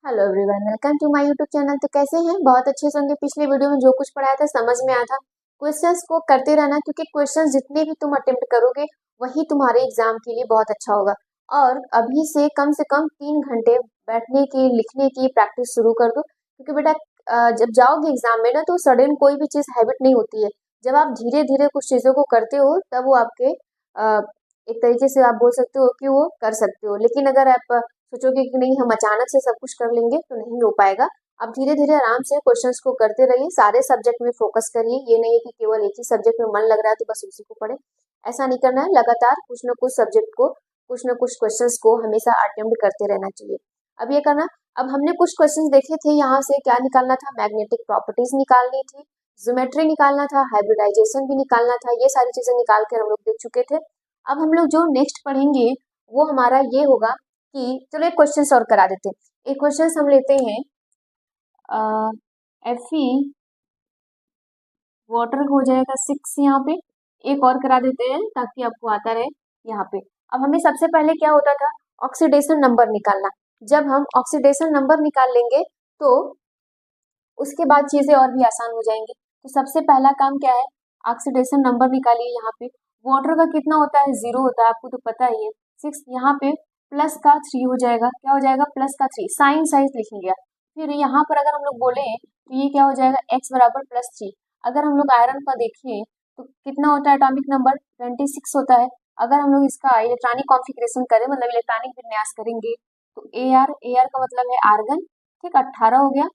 Hello everyone, welcome to my YouTube channel. तो कैसे हैं? बहुत अच्छे से होंगे। पिछले वीडियो में जो कुछ पढ़ाया था समझ में आया था। क्वेश्चंस को करते रहना, क्योंकि क्वेश्चंस जितने भी तुम अटेम्प्ट करोगे वही तुम्हारे एग्जाम के लिए बहुत अच्छा होगा। और अभी से कम 3 घंटे बैठने की, लिखने की प्रैक्टिस शुरू कर दो, क्योंकि बेटा जब जाओगे एग्जाम में ना तो सडन कोई भी चीज़ हैबिट नहीं होती है। जब आप धीरे धीरे कुछ चीज़ों को करते हो तब वो आपके एक तरीके से आप बोल सकते हो कि वो कर सकते हो। लेकिन अगर आप सोचोगे कि नहीं हम अचानक से सब कुछ कर लेंगे तो नहीं हो पाएगा। आप धीरे धीरे आराम से क्वेश्चंस को करते रहिए, सारे सब्जेक्ट में फोकस करिए। ये नहीं है कि केवल एक ही सब्जेक्ट में मन लग रहा है तो बस उसी को पढ़े, ऐसा नहीं करना है। लगातार कुछ न कुछ सब्जेक्ट को, कुछ न कुछ क्वेश्चंस को हमेशा अटेम्प्ट करते रहना चाहिए। अब ये करना, अब हमने कुछ क्वेश्चंस देखे थे। यहाँ से क्या निकालना था? मैग्नेटिक प्रॉपर्टीज निकालनी थी, ज्योमेट्री निकालना था, हाइब्रिडाइजेशन भी निकालना था। ये सारी चीजें निकाल कर हम लोग देख चुके थे। अब हम लोग जो नेक्स्ट पढ़ेंगे वो हमारा ये होगा कि चलो एक क्वेश्चन और करा देते हैं। एक क्वेश्चन हम लेते हैं, Fe वाटर हो जाएगा 6 यहाँ पे। एक और करा देते हैं ताकि आपको आता रहे यहाँ पे। अब हमें सबसे पहले क्या होता था? ऑक्सीडेशन नंबर निकालना। जब हम ऑक्सीडेशन नंबर निकाल लेंगे तो उसके बाद चीजें और भी आसान हो जाएंगी। तो सबसे पहला काम क्या है? ऑक्सीडेशन नंबर निकालिए। यहाँ पे वाटर का कितना होता है? 0 होता है, आपको तो पता ही है। 6 यहाँ पे प्लस का 3 हो जाएगा। क्या हो जाएगा? प्लस का 3, साइन साइज लिखेंगे। फिर यहाँ पर अगर हम लोग बोले तो ये क्या हो जाएगा? x बराबर +3। अगर हम लोग आयरन का देखें तो कितना होता है? एटॉमिक नंबर 26 होता है। अगर हम लोग इसका इलेक्ट्रॉनिक कॉन्फ़िगरेशन करें, मतलब इलेक्ट्रॉनिक विन्यास करेंगे, तो AR का मतलब है आर्गन। ठीक, 18 हो गया।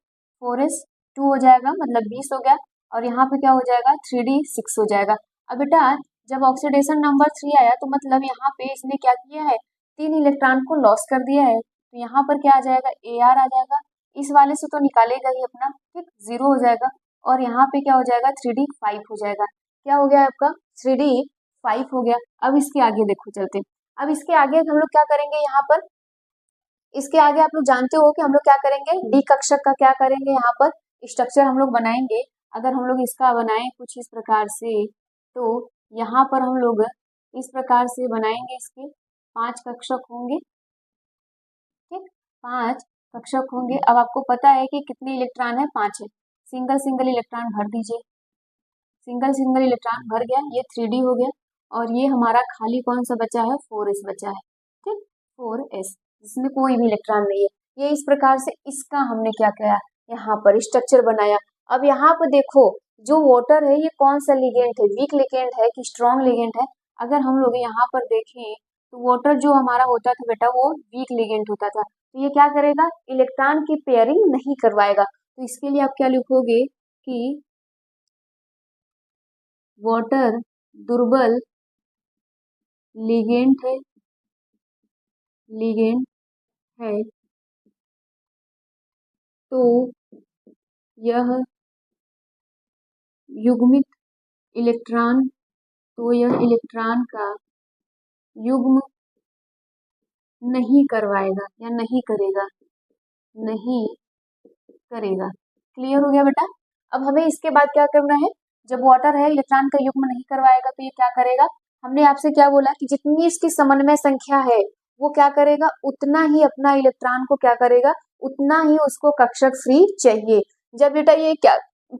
4s 2 हो जाएगा, मतलब 20 हो गया। और यहाँ पे क्या हो जाएगा? 3d 6 हो जाएगा। अब बेटा जब ऑक्सीडेशन नंबर 3 आया तो मतलब यहाँ पे इसने क्या किया है? 3 इलेक्ट्रॉन को लॉस कर दिया है। तो यहाँ पर क्या आ जाएगा? AR आ जाएगा। इस वाले से तो निकालेगा ही अपना, ठीक, 0 हो जाएगा। और यहाँ पे क्या हो जाएगा? 3d 5 हो जाएगा। क्या हो गया आपका? 3d 5 हो गया। अब इसके आगे देखो, चलते। अब इसके आगे हम लोग क्या करेंगे? यहाँ पर इसके आगे आप लोग जानते हो कि हम लोग क्या करेंगे? डी कक्षक का क्या करेंगे? यहाँ पर स्ट्रक्चर हम लोग बनाएंगे। अगर हम लोग इसका बनाएं कुछ इस प्रकार से, तो यहाँ पर हम लोग इस प्रकार से बनाएंगे। इसके 5 कक्षक होंगे, ठीक, 5 कक्षक होंगे। अब आपको पता है कि कितने इलेक्ट्रॉन है? 5 है। सिंगल सिंगल इलेक्ट्रॉन भर दीजिए। सिंगल सिंगल इलेक्ट्रॉन भर गया, ये 3d हो गया। और ये हमारा खाली कौन सा बचा है? 4s बचा है, ठीक, 4s, जिसमें कोई भी इलेक्ट्रॉन नहीं है। ये इस प्रकार से इसका हमने क्या किया? यहाँ पर स्ट्रक्चर बनाया। अब यहाँ पर देखो, जो वाटर है ये कौन सा लिगेंड है? वीक लिगेंड है कि स्ट्रॉन्ग लिगेंड है? अगर हम लोग यहाँ पर देखें तो वाटर जो हमारा होता था बेटा वो वीक लिगेंड होता था। तो ये क्या करेगा? इलेक्ट्रॉन की पेयरिंग नहीं करवाएगा। तो इसके लिए आप क्या लिखोगे कि वाटर दुर्बल लिगेंड है, लिगेंड है, तो यह युग्मित इलेक्ट्रॉन, तो यह इलेक्ट्रॉन का युग्म नहीं करवाएगा या नहीं करेगा, नहीं करेगा। क्लियर हो गया बेटा? अब हमें इसके बाद क्या करना है? जब वाटर है इलेक्ट्रॉन का युग्म नहीं करवाएगा तो ये क्या करेगा? हमने आपसे क्या बोला कि जितनी इसकी समन्वय संख्या है वो क्या करेगा? उतना ही अपना इलेक्ट्रॉन को क्या करेगा? उतना ही उसको कक्षक फ्री चाहिए। जब बेटा ये क्या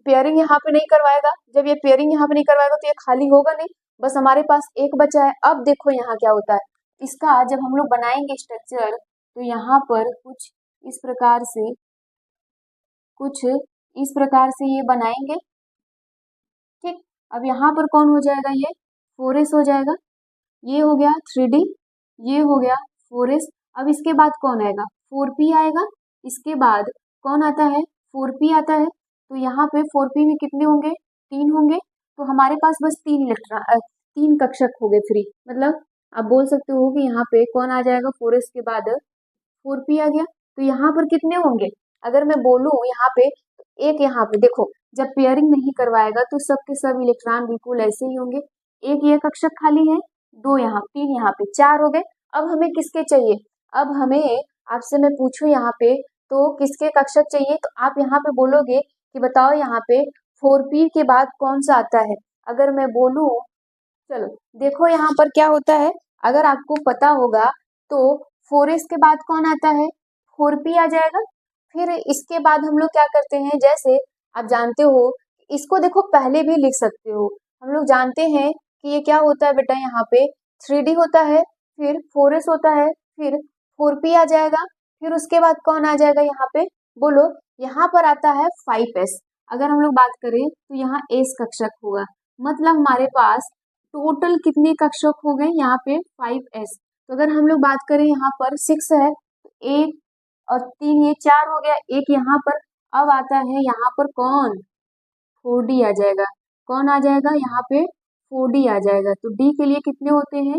पेयरिंग यहाँ पे नहीं करवाएगा, जब ये पेयरिंग यहाँ पे नहीं करवाएगा तो ये खाली होगा नहीं, बस हमारे पास एक बचा है। अब देखो यहाँ क्या होता है, इसका जब हम लोग बनाएंगे स्ट्रक्चर तो यहाँ पर कुछ इस प्रकार से ये बनाएंगे, ठीक। अब यहाँ पर कौन हो जाएगा? ये 4s हो जाएगा। ये हो गया 3d, ये हो गया 4s। अब इसके बाद कौन आएगा? 4p आएगा। इसके बाद कौन आता है? 4p आता है। तो यहाँ पे 4p में कितने होंगे? 3 होंगे। तो हमारे पास बस 3 इलेक्ट्रॉन, 3 कक्षक हो गए फ्री। मतलब आप बोल सकते हो कि यहाँ पे कौन आ जाएगा? 4s के बाद 4p आ गया। तो यहाँ पर कितने होंगे? अगर मैं बोलूँ यहाँ पे, एक यहाँ पे देखो, जब पेयरिंग नहीं करवाएगा तो सब के सब इलेक्ट्रॉन बिल्कुल ऐसे ही होंगे। एक ये कक्षक खाली है, 2 यहाँ, 3 यहाँ पे, 4 हो गए। अब हमें किसके चाहिए? अब हमें आपसे मैं पूछूं यहाँ पे तो किसके कक्षक चाहिए? तो आप यहाँ पे बोलोगे कि बताओ यहाँ पे 4p के बाद कौन सा आता है? अगर मैं बोलूँ, चलो देखो यहाँ पर क्या होता है। अगर आपको पता होगा तो 4s के बाद कौन आता है? 4p आ जाएगा। फिर इसके बाद हम लोग क्या करते हैं, जैसे आप जानते हो, इसको देखो पहले भी लिख सकते हो। हम लोग जानते हैं कि ये क्या होता है बेटा, यहाँ पे 3D होता है, फिर 4S होता है, फिर 4P आ जाएगा, फिर उसके बाद कौन आ जाएगा यहाँ पे, बोलो। यहाँ पर आता है 5S। अगर हम लोग बात करें तो यहाँ S कक्षक होगा, मतलब हमारे पास टोटल कितने कक्षक हो गए यहाँ पे 5S। तो अगर हम लोग बात करें यहाँ पर 6 है, तो 1 और 3 ये 4 हो गया, एक यहाँ पर। अब आता है यहाँ पर कौन, 4D आ जाएगा। कौन आ जाएगा यहाँ पे, 4D आ जाएगा। तो D के लिए कितने होते हैं,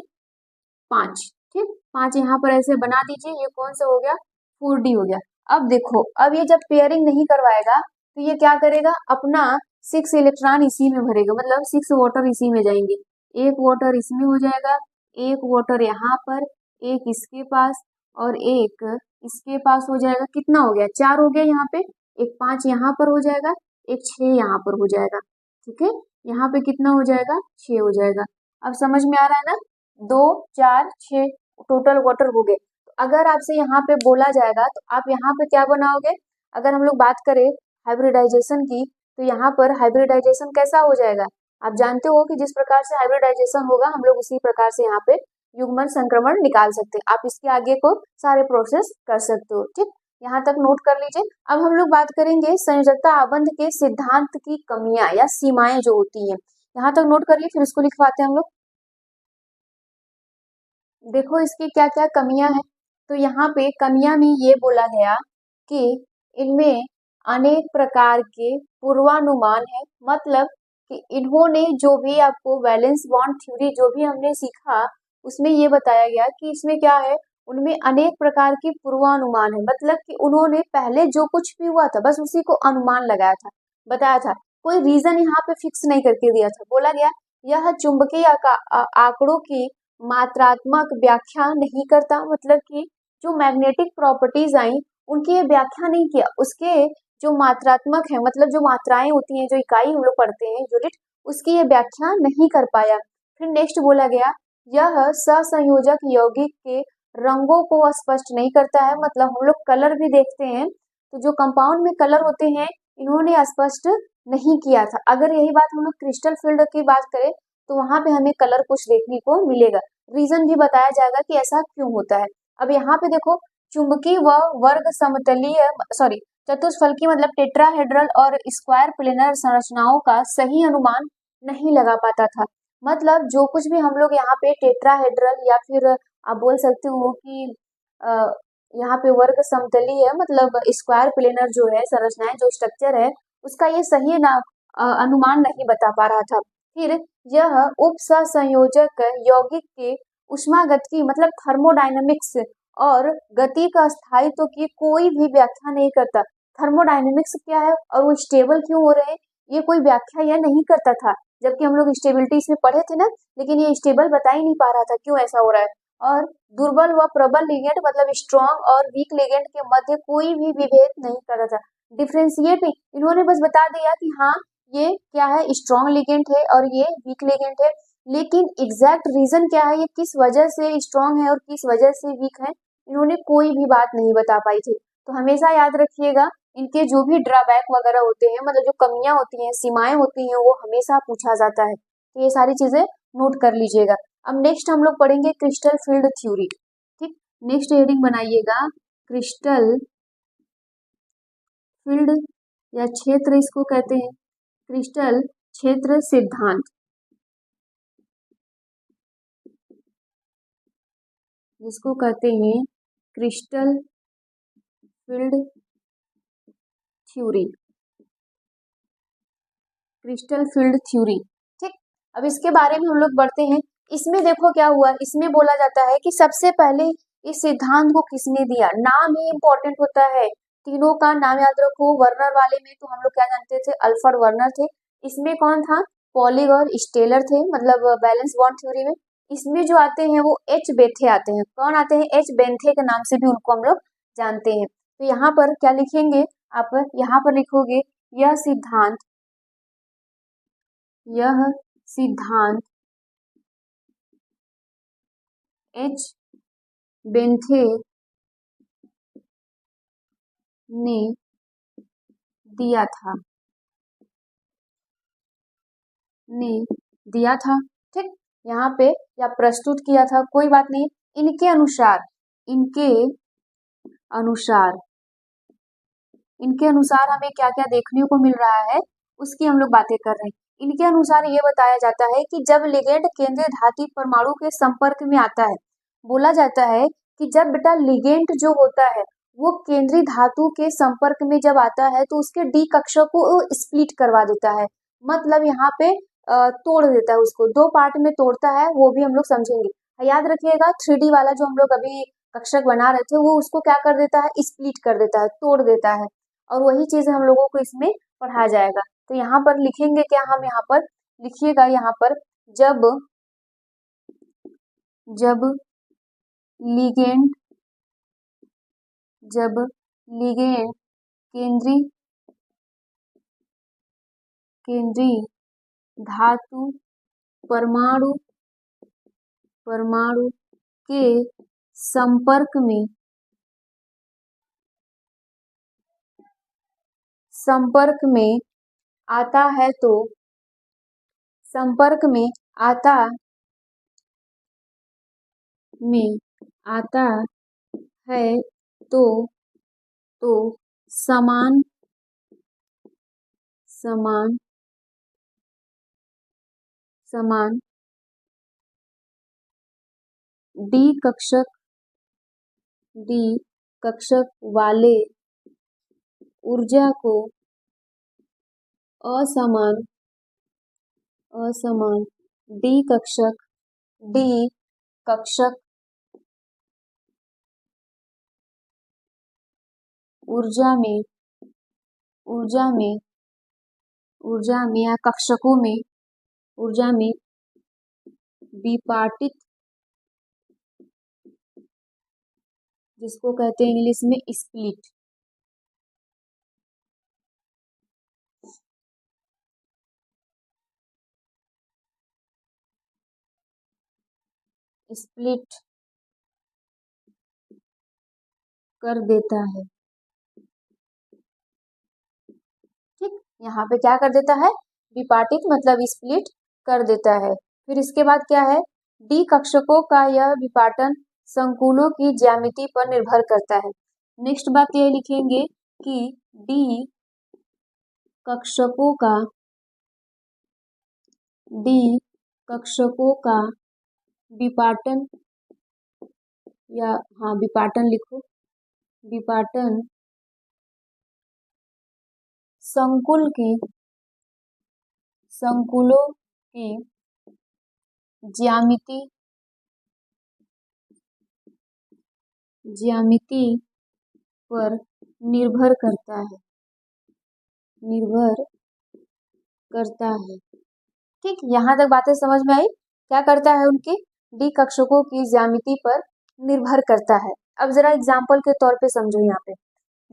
5। ठीक, 5 यहाँ पर ऐसे बना दीजिए। ये कौन सा हो गया, 4D हो गया। अब देखो, अब ये जब पेयरिंग नहीं करवाएगा तो ये क्या करेगा, अपना 6 इलेक्ट्रॉन इसी में भरेगा, मतलब 6 वाटर इसी में जाएंगे। एक वाटर इसमें हो जाएगा, एक वाटर यहाँ पर, एक इसके पास और एक इसके पास हो जाएगा। कितना हो गया, 4 हो गया यहाँ पे, एक 5 यहाँ पर हो जाएगा, एक 6 यहाँ पर हो जाएगा। ठीक है, यहाँ पे कितना हो जाएगा, 6 हो जाएगा। अब समझ में आ रहा है ना, 2 4 6 टोटल वाटर हो गए। तो अगर आपसे यहाँ पे बोला जाएगा तो आप यहाँ पे क्या बनाओगे, अगर हम लोग बात करें हाइब्रिडाइजेशन की, तो यहाँ पर हाइब्रिडाइजेशन कैसा हो जाएगा, आप जानते हो कि जिस प्रकार से हाइब्रिडाइजेशन होगा हम लोग उसी प्रकार से यहाँ पे युग्मन संक्रमण निकाल सकते हैं। आप इसके आगे को सारे प्रोसेस कर सकते हो। ठीक, यहाँ तक नोट कर लीजिए। अब हम लोग बात करेंगे संयोजकता आबंध के सिद्धांत की कमियां या सीमाएं जो होती हैं, यहाँ तक नोट करिए, फिर इसको लिखवाते हैं हम लोग। देखो इसकी क्या क्या कमियां हैं। तो यहाँ पे कमियां में ये बोला गया कि इनमें अनेक प्रकार के पूर्वानुमान है, मतलब कि इन्होंने जो भी आपको वैलेंस बॉन्ड थ्योरी जो भी हमने सीखा उसमें ये बताया गया कि इसमें क्या है, उनमें अनेक प्रकार की पूर्वानुमान है, मतलब कि उन्होंने पहले जो कुछ भी हुआ था बस उसी को अनुमान लगाया था, बताया था, कोई रीजन यहाँ पे फिक्स नहीं करके दिया था। बोला गया यह चुंबकीय आंकड़ों की मात्रात्मक व्याख्या नहीं करता, मतलब कि जो मैग्नेटिक प्रॉपर्टीज आई उनकी ये व्याख्या नहीं किया, उसके जो मात्रात्मक है, मतलब जो मात्राएं होती हैं, जो इकाई हम लोग पढ़ते हैं यूनिट, उसकी ये व्याख्या नहीं कर पाया। फिर नेक्स्ट बोला गया यह सहसंयोजक यौगिक के रंगों को स्पष्ट नहीं करता है, मतलब हम लोग कलर भी देखते हैं तो जो कंपाउंड में कलर होते हैं इन्होंने स्पष्ट नहीं किया था। अगर यही बात हम लोग क्रिस्टल फील्ड की बात करें तो वहां पे हमें कलर कुछ देखने को मिलेगा, रीजन भी बताया जाएगा कि ऐसा क्यों होता है। अब यहाँ पे देखो चुंबकीय व वर्ग समतलीय सॉरी चतुष्फलकी मतलब टेट्राहेड्रल और स्क्वायर प्लेनर संरचनाओं का सही अनुमान नहीं लगा पाता था, मतलब जो कुछ भी हम लोग यहाँ पे टेट्राहेड्रल या फिर आप बोल सकते हो कि यहाँ पे वर्ग समतलीय है, मतलब स्क्वायर प्लेनर जो है संरचनाएं जो स्ट्रक्चर है उसका ये सही अनुमान नहीं बता पा रहा था। फिर यह उप सहसंयोजक यौगिक के उष्मागतिकी मतलब थर्मोडायनेमिक्स और गति का स्थायित्व की कोई भी व्याख्या नहीं करता। थर्मोडायनेमिक्स क्या है और वो स्टेबल क्यों हो रहे हैं ये कोई व्याख्या यह नहीं करता था, जबकि हम लोग स्टेबिलिटी इसमें पढ़े थे ना, लेकिन ये स्टेबल बता ही नहीं पा रहा था क्यों ऐसा हो रहा है। और दुर्बल व प्रबल लिगेंड मतलब स्ट्रॉन्ग और वीक लिगेंड के मध्य कोई भी विभेद नहीं कर रहा था, डिफ्रेंशिएट इन्होंने बस बता दिया कि हाँ ये क्या है, स्ट्रॉन्ग लिगेंड है और ये वीक लिगेंड है, लेकिन एग्जैक्ट रीजन क्या है, ये किस वजह से स्ट्रॉन्ग है और किस वजह से वीक है, इन्होंने कोई भी बात नहीं बता पाई थी। तो हमेशा याद रखिएगा इनके जो भी ड्रॉबैक वगैरह होते हैं, मतलब जो कमियां होती हैं, सीमाएं होती हैं, वो हमेशा पूछा जाता है। तो ये सारी चीजें नोट कर लीजिएगा। अब नेक्स्ट हम लोग पढ़ेंगे क्रिस्टल फील्ड थ्योरी। ठीक, नेक्स्ट हेडिंग बनाइएगा क्रिस्टल फील्ड या क्षेत्र इसको कहते हैं, क्रिस्टल क्षेत्र सिद्धांत, जिसको कहते हैं crystal field theory, crystal field theory. ठीक, अब इसके बारे में हम लोग बढ़ते हैं। इसमें देखो क्या हुआ, इसमें बोला जाता है कि सबसे पहले इस सिद्धांत को किसने दिया, नाम ही इंपॉर्टेंट होता है, तीनों का नाम याद रखो। वर्नर वाले में तो हम लोग क्या जानते थे, अल्फ्रेड वर्नर थे। इसमें कौन था, पॉलिग और स्टेलर थे, मतलब बैलेंस बॉन्ड थ्योरी में। इसमें जो आते हैं वो एच बेंथे आते हैं, कौन आते हैं, एच बेंथे के नाम से भी उनको हम लोग जानते हैं। तो यहाँ पर क्या लिखेंगे आप, यहाँ पर लिखोगे यह सिद्धांत एच बेंथे ने दिया था, ने दिया था। ठीक, यहाँ पे या प्रस्तुत किया था, कोई बात नहीं। इनके अनुसार, इनके अनुसार, इनके अनुसार हमें क्या क्या देखने को मिल रहा है उसकी हम लोग बातें कर रहे हैं। इनके अनुसार ये बताया जाता है कि जब लिगेंड केंद्रीय धातु परमाणु के संपर्क में आता है, बोला जाता है कि जब बेटा लिगेंड जो होता है वो केंद्रीय धातु के संपर्क में जब आता है तो उसके डी कक्षक को स्प्लिट करवा देता है, मतलब यहाँ पे तोड़ देता है, उसको दो पार्ट में तोड़ता है, वो भी हम लोग समझेंगे। याद रखिएगा 3D वाला जो हम लोग अभी कक्षक बना रहे थे वो उसको क्या कर देता है, स्प्लिट कर देता है, तोड़ देता है, और वही चीज हम लोगों को इसमें पढ़ाया जाएगा। तो यहाँ पर लिखेंगे क्या, हम यहाँ पर लिखिएगा यहाँ पर जब जब लिगेंड जब लिगेंड केंद्रीय केंद्रीय धातु परमाणु परमाणु के संपर्क में आता है तो संपर्क में आता है तो समान समान समान डी कक्षक वाले ऊर्जा को असमान डी कक्षक ऊर्जा में या कक्षकों में ऊर्जा में विपाटित, जिसको कहते हैं इंग्लिश में स्प्लिट, स्प्लिट कर देता है। ठीक, यहाँ पे क्या कर देता है, विपाटित मतलब स्प्लिट कर देता है। फिर इसके बाद क्या है, डी कक्षकों का यह विपाटन संकुलों की ज्यामिति पर निर्भर करता है। नेक्स्ट बात ये लिखेंगे कि डी कक्षकों का विपाटन, या हाँ विपाटन लिखो, विपाटन संकुलों की ज्यामिति पर निर्भर करता है। ठीक, यहाँ तक बातें समझ में आई। क्या करता है, उनके डी कक्षकों की ज्यामिति पर निर्भर करता है। अब जरा एग्जाम्पल के तौर पे समझो। यहाँ पे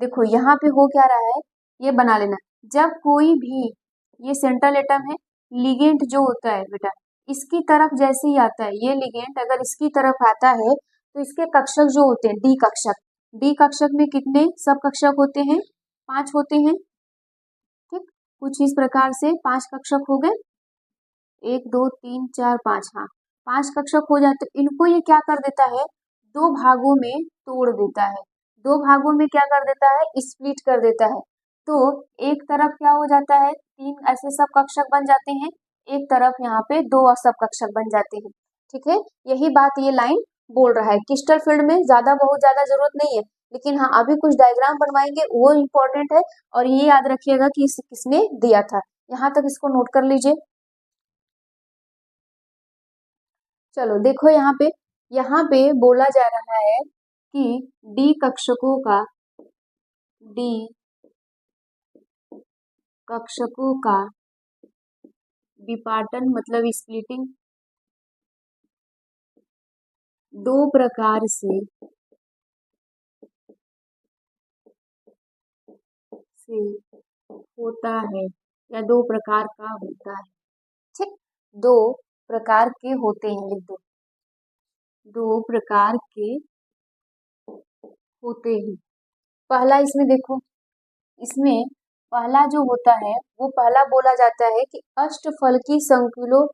देखो, यहाँ पे हो क्या रहा है, ये बना लेना। जब कोई भी, ये सेंट्रल एटम है, लिगेंड जो होता है बेटा इसकी तरफ जैसे ही आता है, ये लिगेंड अगर इसकी तरफ आता है तो इसके कक्षक जो होते हैं डी कक्षक में कितने सब कक्षक होते हैं, 5 होते हैं। ठीक, कुछ इस प्रकार से 5 कक्षक हो गए, 1 2 3 4 5, हाँ 5 कक्षक हो जाते। इनको ये क्या कर देता है, 2 भागों में तोड़ देता है, 2 भागों में क्या कर देता है, स्प्लिट कर देता है। तो एक तरफ क्या हो जाता है, 3 ऐसे सब कक्षक बन जाते हैं, एक तरफ यहाँ पे 2 सब कक्षक बन जाते हैं। ठीक है, यही बात ये लाइन बोल रहा है। क्रिस्टल फील्ड में बहुत ज्यादा जरूरत नहीं है, लेकिन हाँ अभी कुछ डायग्राम बनवाएंगे वो इम्पोर्टेंट है, और ये याद रखिएगा कि इसे किसने दिया था। यहाँ तक इसको नोट कर लीजिए। चलो देखो, यहाँ पे बोला जा रहा है कि डी कक्षकों का विपाटन मतलब स्प्लिटिंग 2 प्रकार से होता है, या 2 प्रकार का होता है। ठीक, 2 प्रकार के होते हैं, लिख दो, 2 प्रकार के होते हैं। पहला इसमें देखो, इसमें पहला जो होता है वो पहला बोला जाता है कि अष्टफलकी संकुलों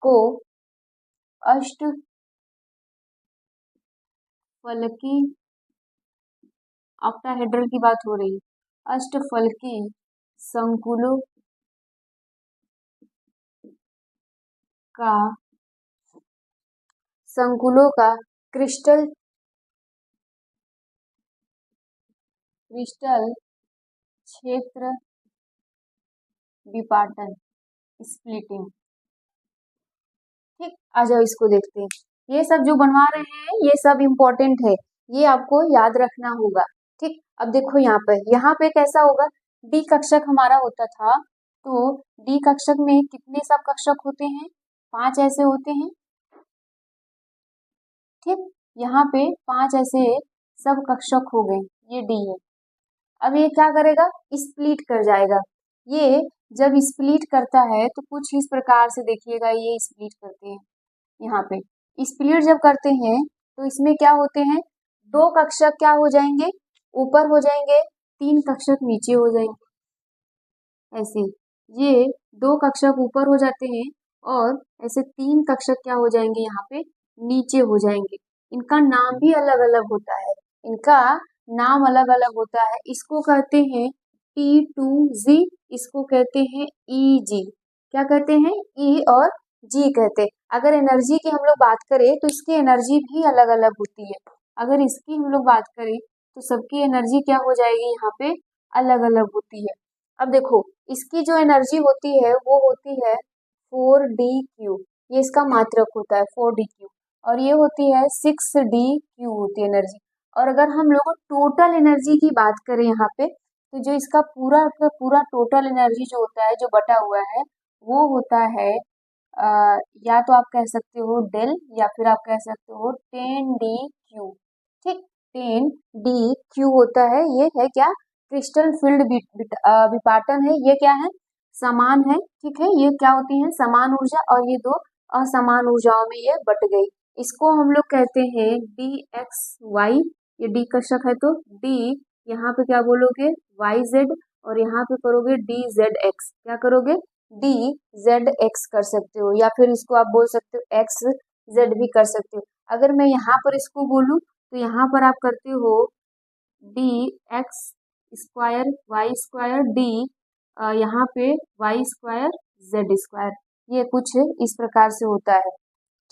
को अष्टफलकी, ऑक्टाहेड्रल की बात हो रही है, अष्टफलकी संकुलों का क्रिस्टल क्षेत्र विपाटन, स्प्लिटिंग। ठीक, आ जाओ इसको देखते हैं। ये सब जो बनवा रहे हैं ये सब इम्पोर्टेंट है, ये आपको याद रखना होगा। ठीक, अब देखो यहाँ पे कैसा होगा, डी कक्षक हमारा होता था, तो डी कक्षक में कितने सब कक्षक होते हैं, 5 ऐसे होते हैं। ठीक, यहाँ पे 5 ऐसे सब कक्षक हो गए, ये डी है। अब ये क्या करेगा, स्प्लिट कर जाएगा। ये जब स्प्लिट करता है तो कुछ इस प्रकार से देखिएगा, ये स्प्लिट करते हैं। यहाँ पे स्प्लिट जब करते हैं तो इसमें क्या होते हैं, 2 कक्षक क्या हो जाएंगे, ऊपर हो जाएंगे, 3 कक्षक नीचे हो जाएंगे। ऐसे ये 2 कक्षक ऊपर हो जाते हैं और ऐसे 3 कक्षक क्या हो जाएंगे, यहाँ पे नीचे हो जाएंगे। इनका नाम भी अलग अलग होता है, इनका नाम अलग अलग होता है। इसको कहते हैं T2G, इसको कहते हैं EG। क्या कहते हैं, E और G कहते हैं। अगर एनर्जी की हम लोग बात करें तो इसकी एनर्जी भी अलग अलग होती है। अगर इसकी हम लोग बात करें तो सबकी एनर्जी क्या हो जाएगी, यहाँ पे अलग अलग होती है। अब देखो इसकी जो एनर्जी होती है वो होती है 4DQ, ये इसका मात्रक होता है 4DQ, और ये होती है 6DQ होती है एनर्जी। और अगर हम लोग टोटल एनर्जी की बात करें यहाँ पे, तो जो इसका पूरा टोटल एनर्जी जो होता है, जो बटा हुआ है, वो होता है या तो आप कह सकते हो डेल, या फिर आप कह सकते हो 10DQ। ठीक, 10DQ होता है, ये है क्या, क्रिस्टल फील्ड विपाटन है। ये क्या है, समान है। ठीक है, ये क्या होती है, समान ऊर्जा, और ये 2 असमान ऊर्जाओं में ये बट गई। इसको हम लोग कहते हैं DXY, ये डी कक्षक है तो D, यहाँ पे क्या बोलोगे YZ, और यहाँ पे करोगे DZX। क्या करोगे, DZX कर सकते हो, या फिर इसको आप बोल सकते हो XZ भी कर सकते हो। अगर मैं यहाँ पर इसको बोलूँ तो यहाँ पर आप करते हो DX square Y square D, यहाँ पे Y स्क्वायर Z स्क्वायर, ये कुछ इस प्रकार से होता है।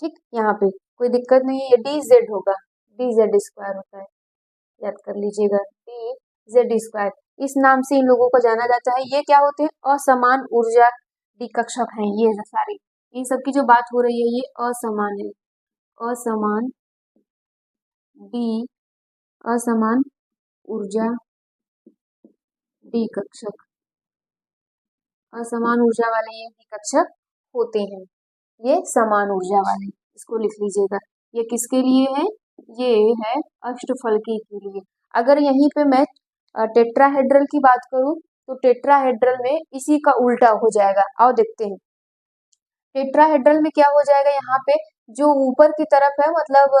ठीक, यहाँ पे कोई दिक्कत नहीं है, ये DZ होगा, DZ स्क्वायर होता है, याद कर लीजिएगा, DZ स्क्वायर, इस नाम से इन लोगों को जाना जाता है। ये क्या होते हैं, असमान ऊर्जा डी कक्षक हैं। ये सारी, इन सब की जो बात हो रही है ये असमान है, असमान असमान ऊर्जा डी कक्षक, असमान ऊर्जा वाले ये डी कक्षक होते हैं, ये समान ऊर्जा वाले, इसको लिख लीजिएगा। ये किसके लिए है, ये है अष्टफलकी के लिए। अगर यहीं पे मैं टेट्राहेड्रल की बात करूं तो टेट्राहेड्रल में इसी का उल्टा हो जाएगा। आओ देखते हैं, टेट्राहेड्रल में क्या हो जाएगा, यहाँ पे जो ऊपर की तरफ है, मतलब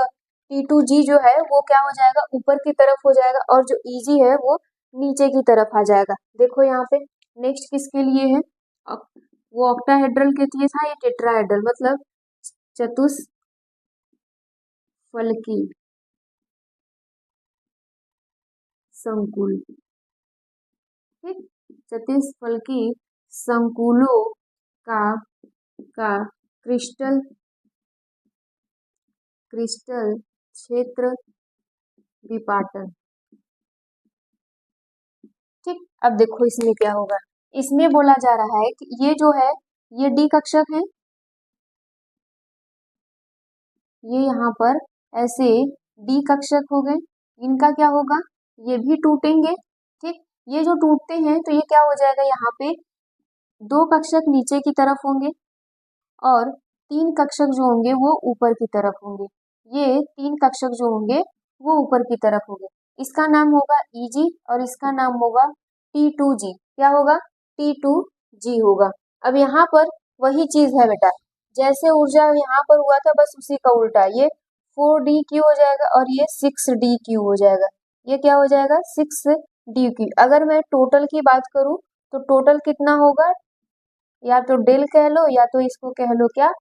T2G जो है वो क्या हो जाएगा, ऊपर की तरफ हो जाएगा, और जो EG है वो नीचे की तरफ आ जाएगा। देखो यहाँ पे नेक्स्ट किसके लिए है, वो ऑक्टाहेड्रल के लिए था, ये टेट्राहेड्रल मतलब चतुष्फलकी संकुल। ठीक, चतुष्फलकी संकुलों का क्रिस्टल क्षेत्र विपाटन। ठीक, अब देखो इसमें क्या होगा, इसमें बोला जा रहा है कि ये जो है ये डी कक्षक है, ये यहाँ पर ऐसे डी कक्षक हो गए, इनका क्या होगा, ये भी टूटेंगे। ठीक, ये जो टूटते हैं तो ये क्या हो जाएगा, यहाँ पे 2 कक्षक नीचे की तरफ होंगे और 3 कक्षक जो होंगे वो ऊपर की तरफ होंगे। ये 3 कक्षक जो होंगे वो ऊपर की तरफ होंगे, इसका नाम होगा EG और इसका नाम होगा T2G। क्या होगा, T2G होगा। अब यहाँ पर वही चीज है बेटा, जैसे ऊर्जा यहाँ पर हुआ था बस उसी का उल्टा, ये 4DQ हो जाएगा और ये 6DQ हो जाएगा। ये क्या हो जाएगा 6 DQ। अगर मैं टोटल की बात करूं तो टोटल कितना होगा, या तो डेल कह लो या तो इसको कह लो क्या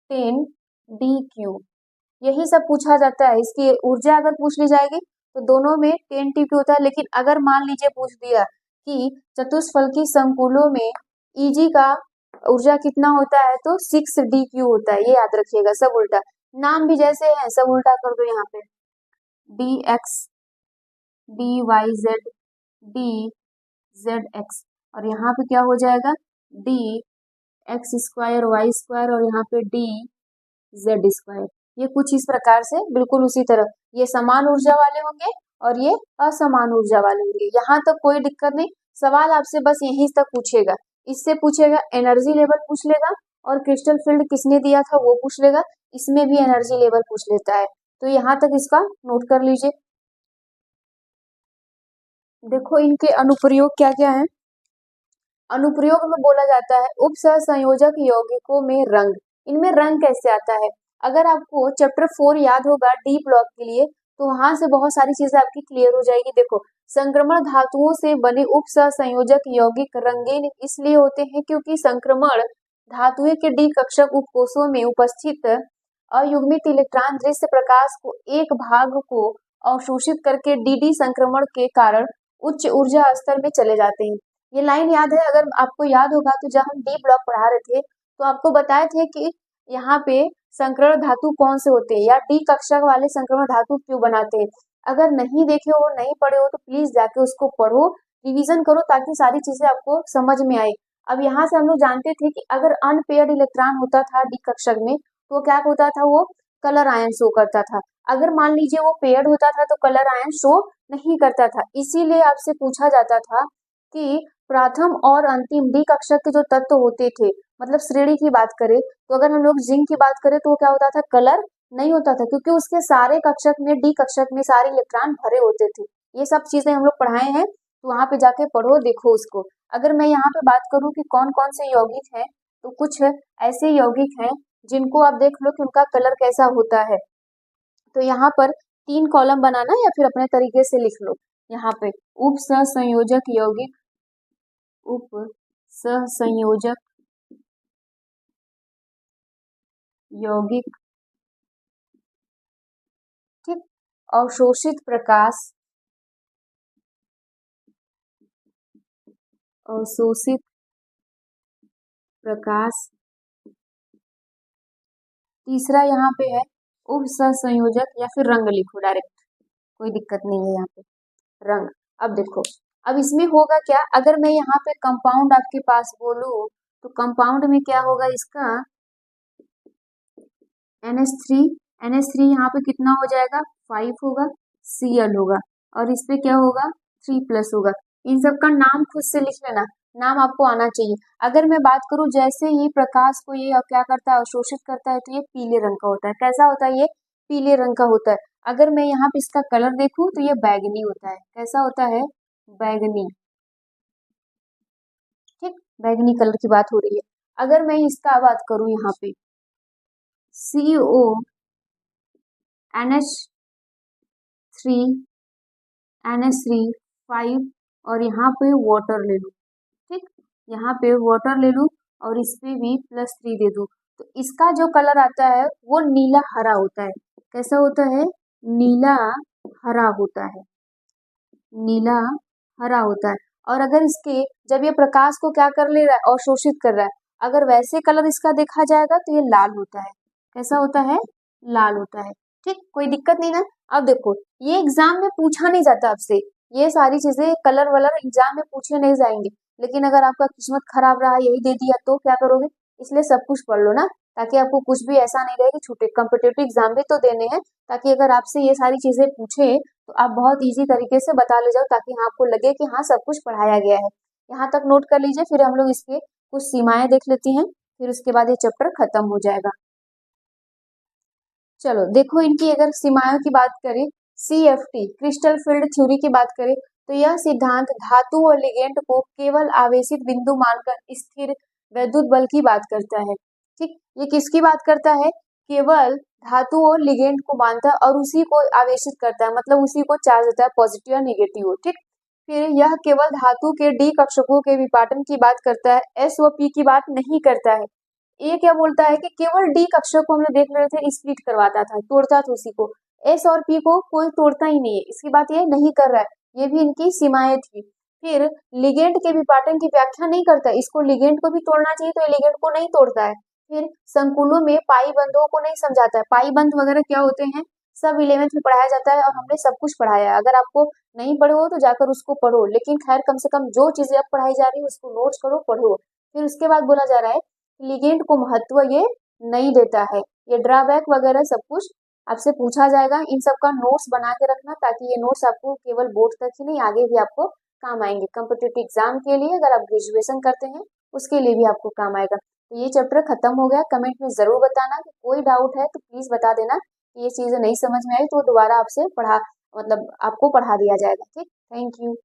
10 DQ। यही सब पूछा जाता है। इसकी ऊर्जा अगर पूछ ली जाएगी तो दोनों में 10 TQ होता है। लेकिन अगर मान लीजिए पूछ दिया कि चतुष्फलकी संकुलों में Eg का ऊर्जा कितना होता है तो 6 DQ होता है। ये याद रखिएगा, सब उल्टा, नाम भी जैसे हैं सब उल्टा कर दो। यहाँ पे dx dy z dzx, और यहाँ पे क्या हो जाएगा dx² y² और यहाँ पे dz²। ये कुछ इस प्रकार से बिल्कुल उसी तरह ये समान ऊर्जा वाले होंगे और ये असमान ऊर्जा वाले होंगे। यहाँ तक कोई दिक्कत नहीं। सवाल आपसे बस यहीं तक पूछेगा। इससे पूछेगा एनर्जी लेवल पूछ लेगा, और क्रिस्टल फील्ड किसने दिया था वो पूछ लेगा। इसमें भी एनर्जी लेवल पूछ लेता है। तो यहाँ तक इसका नोट कर लीजिए। देखो इनके अनुप्रयोग क्या क्या है। अनुप्रयोग में बोला जाता है उप सहसंयोजक यौगिकों में रंग। इनमें रंग कैसे आता है, अगर आपको चैप्टर 4 याद होगा डी ब्लॉक के लिए, तो वहां से बहुत सारी चीजें आपकी क्लियर हो जाएगी। देखो संक्रमण धातुओं से बने उप सहसंयोजक यौगिक रंगीन इसलिए होते हैं क्योंकि संक्रमण धातुएं के डी कक्षक उपकोषों में उपस्थित अयुग्मित इलेक्ट्रॉन दृश्य प्रकाश को एक भाग को अवशोषित करके डी संक्रमण के कारण उच्च ऊर्जा स्तर में चले जाते हैं। ये लाइन याद है, अगर आपको याद होगा तो जब हम डी ब्लॉक पढ़ा रहे थे तो आपको बताए थे कि यहाँ पे संक्रमण धातु कौन से होते हैं या डी कक्षक वाले संक्रमण धातु क्यों बनाते हैं। अगर नहीं देखे हो, नहीं पढ़े हो तो प्लीज जाके उसको पढ़ो, रिवीजन करो ताकि सारी चीजें आपको समझ में आए। अब यहाँ से हम लोग जानते थे कि अगर अनपेयर्ड इलेक्ट्रॉन होता था डी कक्षक में तो क्या होता था, वो कलर आयन शो करता था। अगर मान लीजिए वो पेयर्ड होता था तो कलर आयन शो नहीं करता था। इसीलिए आपसे पूछा जाता था कि प्रथम और अंतिम डी कक्षक के जो तत्व होते थे, मतलब श्रेणी की बात करें तो अगर हम लोग जिंक की बात करें तो क्या होता था, कलर नहीं होता था क्योंकि उसके सारे कक्षक में डी कक्षक में सारे इलेक्ट्रॉन भरे होते थे। ये सब चीजें हम लोग पढ़ाए हैं, तो वहां पे जाके पढ़ो, देखो उसको। अगर मैं यहाँ पे बात करूँ कि कौन कौन से यौगिक हैं, तो कुछ ऐसे यौगिक हैं जिनको आप देख लो कि उनका कलर कैसा होता है। तो यहाँ पर 3 कॉलम बनाना या फिर अपने तरीके से लिख लो। यहाँ पे उप सहसंयोजक यौगिक, उप सहसंयोजक यौगिक, ठीक, अवशोषित प्रकाश, अवशोषित प्रकाश। तीसरा यहाँ पे है उप सहसंयोजक, या फिर रंग लिखो डायरेक्ट, कोई दिक्कत नहीं है यहाँ पे रंग। अब देखो, अब इसमें होगा क्या, अगर मैं यहाँ पे कंपाउंड आपके पास बोलूं तो कंपाउंड में क्या होगा, इसका NH3 यहाँ पे कितना हो जाएगा 5 होगा, Cl होगा, और इस पे क्या होगा 3+ होगा। इन सब का नाम खुद से लिख लेना, नाम आपको आना चाहिए। अगर मैं बात करूं जैसे ही प्रकाश को ये क्या करता है, अवशोषित करता है, तो ये पीले रंग का होता है। कैसा होता है, ये पीले रंग का होता है। अगर मैं यहाँ पे इसका कलर देखूं तो ये बैगनी होता है। कैसा होता है, बैगनी, ठीक, बैगनी कलर की बात हो रही है। अगर मैं इसका बात करूं यहाँ पे CO NH3 5 और यहाँ पे वाटर ले लूँ, ठीक, यहाँ पे वाटर ले लूँ और इस पे भी +3 दे दूँ, तो इसका जो कलर आता है वो नीला हरा होता है। कैसा होता है, नीला हरा होता है, नीला हरा होता है। और अगर इसके जब ये प्रकाश को क्या कर ले रहा है, अवशोषित कर रहा है, अगर वैसे कलर इसका देखा जाएगा तो ये लाल होता है। कैसा होता है, लाल होता है, ठीक, कोई दिक्कत नहीं ना। अब देखो ये एग्जाम में पूछा नहीं जाता आपसे, ये सारी चीजें कलर वलर एग्जाम में पूछे नहीं जाएंगे। लेकिन अगर आपका किस्मत खराब रहा, यही दे दिया तो क्या करोगे, इसलिए सब कुछ पढ़ लो ना, ताकि आपको कुछ भी ऐसा नहीं रहे कि छूटे। कॉम्पिटेटिव एग्जाम भी तो देने हैं, ताकि अगर आपसे ये सारी चीजें पूछे तो आप बहुत इजी तरीके से बता ले जाओ, ताकि हाँ आपको लगे कि हाँ सब कुछ पढ़ाया गया है। यहाँ तक नोट कर लीजिए, फिर हम लोग इसके कुछ सीमाएं देख लेती हैं, फिर उसके बाद ये चैप्टर खत्म हो जाएगा। चलो देखो, इनकी अगर सीमाओं की बात करें, CFT क्रिस्टल फील्ड थ्योरी की बात करें तो यह सिद्धांत धातु और लिगेंड को केवल आवेशित बिंदु मानकर स्थिर वैद्युत बल की बात करता है। ठीक, ये किसकी बात करता है, केवल धातु और लिगेंड को बांधता है और उसी को आवेशित करता है, मतलब उसी को चार्ज देता है, पॉजिटिव या निगेटिव। ठीक, फिर यह केवल धातु के डी कक्षकों के विपाटन की बात करता है, एस व पी की बात नहीं करता है। ये क्या बोलता है कि केवल डी कक्षक को हम लोग देख रहे थे, स्प्लिट करवाता था, तोड़ता था उसी को, एस और पी को कोई तोड़ता ही नहीं है, इसकी बात ये नहीं कर रहा है। ये भी इनकी सीमाएं थी। फिर लिगेंड के विपाटन की व्याख्या नहीं करता, इसको लिगेंड को भी तोड़ना चाहिए तो लिगेंड को नहीं तोड़ता है। फिर संकुलों में पाई बंधों को नहीं समझाता है, पाई बंध वगैरह क्या होते हैं सब 11th में पढ़ाया जाता है और हमने सब कुछ पढ़ाया है। अगर आपको नहीं पढ़े हो तो जाकर उसको पढ़ो, लेकिन खैर कम से कम जो चीजें अब पढ़ाई जा रही है उसको नोट्स करो, पढ़ो। फिर उसके बाद बोला जा रहा है लिगेंड को महत्व ये नहीं देता है, ये ड्रॉबैक वगैरह सब कुछ आपसे पूछा जाएगा। इन सब का नोट्स बना के रखना, ताकि ये नोट्स आपको केवल बोर्ड तक ही नहीं आगे भी आपको काम आएंगे। कॉम्पिटिटिव एग्जाम के लिए अगर आप ग्रेजुएशन करते हैं उसके लिए भी आपको काम आएगा। तो ये चैप्टर खत्म हो गया। कमेंट में जरूर बताना कि कोई डाउट है तो प्लीज बता देना कि ये चीजें नहीं समझ में आई तो दोबारा आपसे पढ़ा मतलब आपको पढ़ा दिया जाएगा। ठीक, थैंक यू।